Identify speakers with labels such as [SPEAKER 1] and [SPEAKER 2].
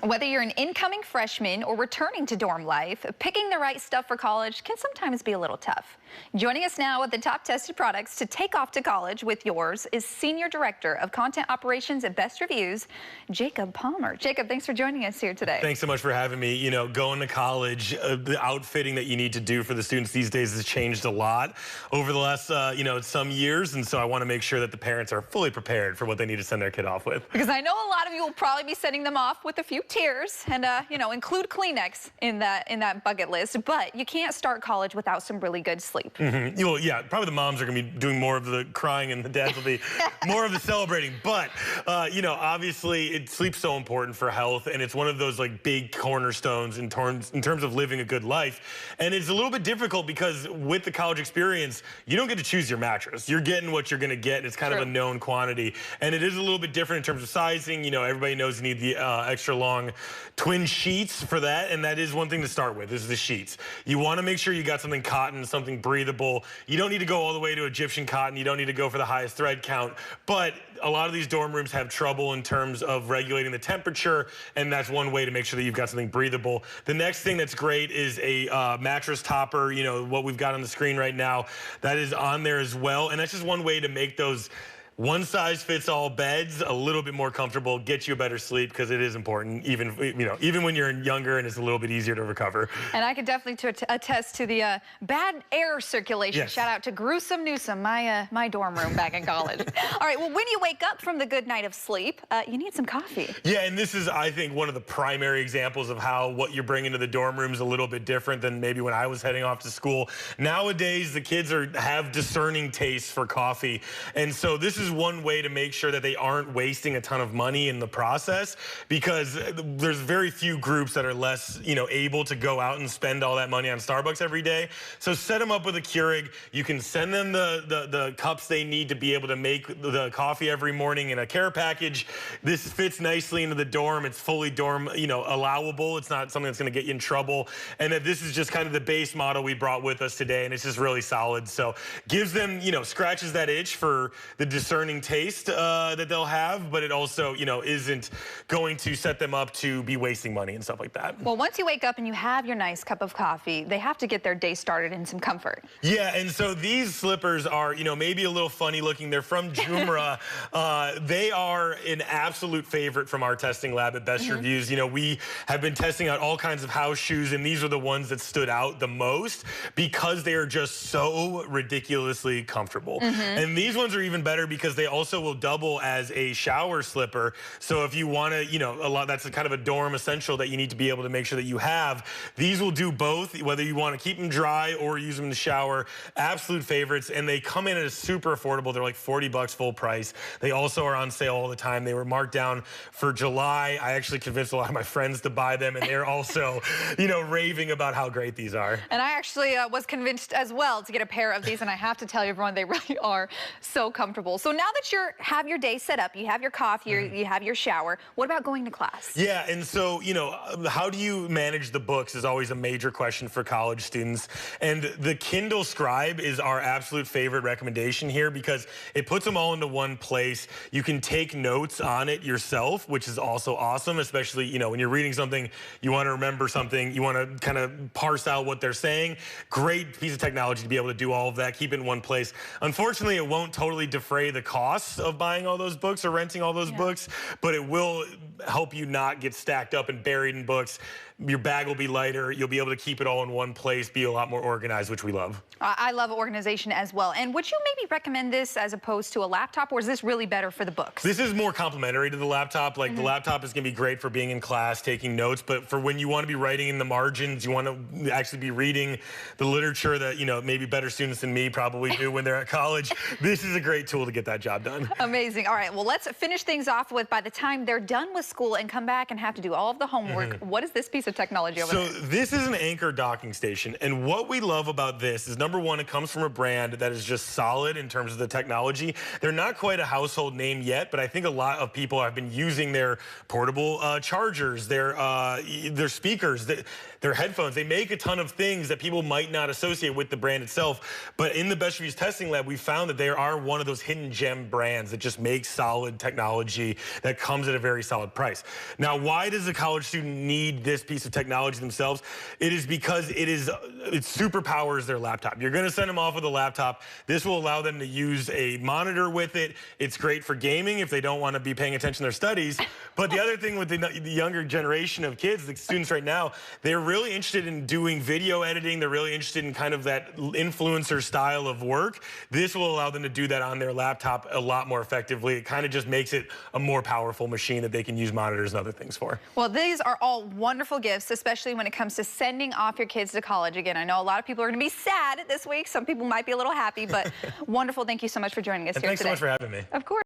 [SPEAKER 1] Whether you're an incoming freshman or returning to dorm life, picking the right stuff for college can sometimes be a little tough. Joining us now with the top tested products to take off to college with yours is Senior Director of Content Operations at BestReviews, Jacob Palmer. Jacob, thanks for joining us here today.
[SPEAKER 2] Thanks so much for having me. You know, going to college, the outfitting that you need to do for the students these days has changed a lot over the last, some years. And so I want to make sure that the parents are fully prepared for what they need to send their kid off with.
[SPEAKER 1] Because I know a lot of you will probably be sending them off with a few tears and, include Kleenex in that bucket list. But you can't start college without some really good sleep.
[SPEAKER 2] Mm-hmm. Well, yeah, probably the moms are going to be doing more of the crying and the dads will be more of the celebrating. But, obviously sleep's so important for health, and it's one of those like big cornerstones in terms of living a good life. And it's a little bit difficult because with the college experience, you don't get to choose your mattress. You're getting what you're going to get. It's kind of a known quantity. And it is a little bit different in terms of sizing. You know, everybody knows you need the extra long twin sheets for that. And that is one thing to start with, is the sheets. You want to make sure you got something cotton, something breathable. You don't need to go all the way to Egyptian cotton. You don't need to go for the highest thread count. But a lot of these dorm rooms have trouble in terms of regulating the temperature, and that's one way to make sure that you've got something breathable. The next thing that's great is a mattress topper, what we've got on the screen right now. That is on there as well, and that's just one way to make those one-size-fits-all beds a little bit more comfortable, get you a better sleep, because it is important, even when you're younger and it's a little bit easier to recover. And
[SPEAKER 1] I could definitely attest to the bad air circulation. Yes. Shout out to Gruesome Newsome, my dorm room back in college. All right, well, when you wake up from the good night of sleep, you need some coffee.
[SPEAKER 2] Yeah, and this is, I think, one of the primary examples of how what you're bringing to the dorm room is a little bit different than maybe when I was heading off to school. Nowadays, the kids have discerning tastes for coffee, and so this is one way to make sure that they aren't wasting a ton of money in the process, because there's very few groups that are less, able to go out and spend all that money on Starbucks every day. So set them up with a Keurig. You can send them the cups they need to be able to make the coffee every morning in a care package. This fits nicely into the dorm. It's fully dorm, allowable. It's not something that's going to get you in trouble. And that this is just kind of the base model we brought with us today, and it's just really solid. So gives them, scratches that itch for the discerning taste that they'll have, but it also, isn't going to set them up to be wasting money and stuff like that.
[SPEAKER 1] Well, once you wake up and you have your nice cup of coffee, they have to get their day started in some comfort.
[SPEAKER 2] Yeah, and so these slippers are, maybe a little funny looking. They're from Jumra. They are an absolute favorite from our testing lab at BestReviews. We have been testing out all kinds of house shoes, and these are the ones that stood out the most because they are just so ridiculously comfortable. And these ones are even better because they also will double as a shower slipper. So if you want to, that's a kind of a dorm essential that you need to be able to make sure that you have. These will do both, whether you want to keep them dry or use them in the shower. Absolute favorites, and they come in at a super affordable. They're like $40 full price. They also are on sale all the time. They were marked down for July. I actually convinced a lot of my friends to buy them, and they're also, raving about how great these are.
[SPEAKER 1] And I actually was convinced as well to get a pair of these, and I have to tell you, everyone, they really are so comfortable. So now that you have your day set up, you have your coffee, you have your shower, what about going to class?
[SPEAKER 2] Yeah, and so, how do you manage the books is always a major question for college students. And the Kindle Scribe is our absolute favorite recommendation here because it puts them all into one place. You can take notes on it yourself, which is also awesome, especially, when you're reading something, you want to remember something, you want to kind of parse out what they're saying. Great piece of technology to be able to do all of that, keep it in one place. Unfortunately, it won't totally defray the costs of buying all those books or renting all those books, but it will help you not get stacked up and buried in books. Your bag will be lighter. You'll be able to keep it all in one place, be a lot more organized, which we love.
[SPEAKER 1] I love organization as well. And would you maybe recommend this as opposed to a laptop, or is this really better for the books?
[SPEAKER 2] This is more complementary to the laptop. Like the laptop is going to be great for being in class, taking notes, but for when you want to be writing in the margins, you want to actually be reading the literature that, maybe better students than me probably do when they're at college. This is a great tool to get that job done.
[SPEAKER 1] Amazing. All right, well, let's finish things off with, by the time they're done with school and come back and have to do all of the homework, what is this piece of of technology over there?
[SPEAKER 2] So this is an Anchor docking station, and what we love about this is, number one, it comes from a brand that is just solid in terms of the technology. They're not quite a household name yet, but I think a lot of people have been using their portable chargers, their speakers, their headphones. They make a ton of things that people might not associate with the brand itself, but in the Best Reviews testing lab, we found that they are one of those hidden gem brands that just makes solid technology that comes at a very solid price. Now, why does a college student need this piece of technology themselves? It is because it superpowers their laptop. You're going to send them off with a laptop. This will allow them to use a monitor with it. It's great for gaming if they don't want to be paying attention to their studies. But the other thing with the younger generation of kids, the students right now, they're really interested in doing video editing. They're really interested in kind of that influencer style of work. This will allow them to do that on their laptop a lot more effectively. It kind of just makes it a more powerful machine that they can use monitors and other things for.
[SPEAKER 1] Well, these are all wonderful gifts, especially when it comes to sending off your kids to college. Again, I know a lot of people are going to be sad this week. Some people might be a little happy, but wonderful. Thank you so much for joining us here
[SPEAKER 2] Thanks
[SPEAKER 1] today.
[SPEAKER 2] so much for having me.
[SPEAKER 1] Of course.